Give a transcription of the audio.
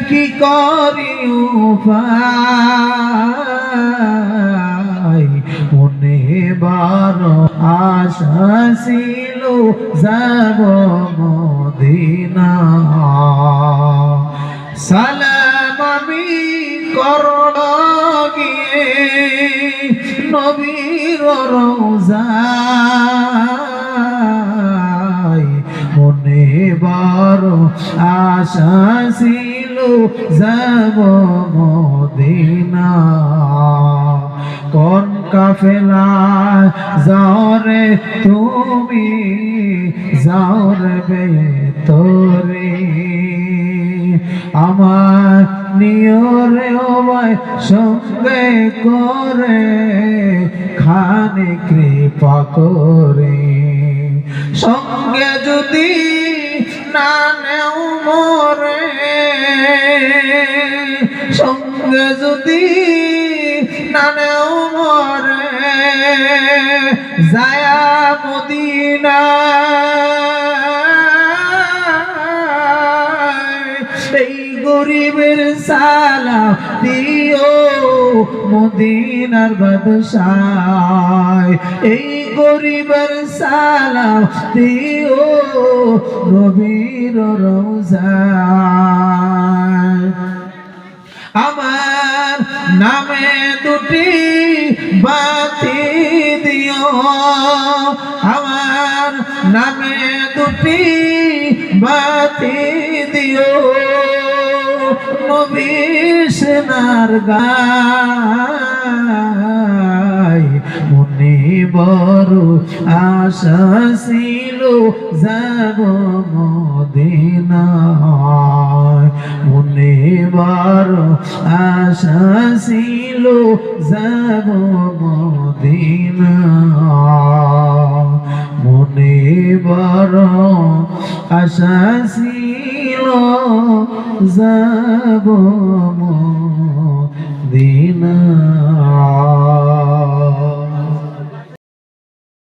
কি করি উপায় মনে বড় আশা ছিল যাব মদিনা সালাম আমি করব গিয়ে নবীর রওজায় মনে বড় আশা ছিল যাব মদিনা কোন কাফেলা যাওরে তুমি যাওরে ভেতরে আমার নিয়রে ওবাই সঙ্গে করে খানে কৃপা করে সঙ্গে যদি না নেও মরে সঙ্গে যদি না নেও মরে যায়া মদিনা এই গরিবের সালাম দিও মদিনার বাদশাহ এই গরিবের সালাম দিও নবীর রওজায় আমার নামে দুটি বাতি দিও আমার নামে দুটি বাতি দিও নবীর সেনার গায় মনে বড় আশা ছিল যাব মদিনায় মনে বড় আশা ছিল যাব মদিনায় মনে বড় আশা ছিল যাব মদিনায়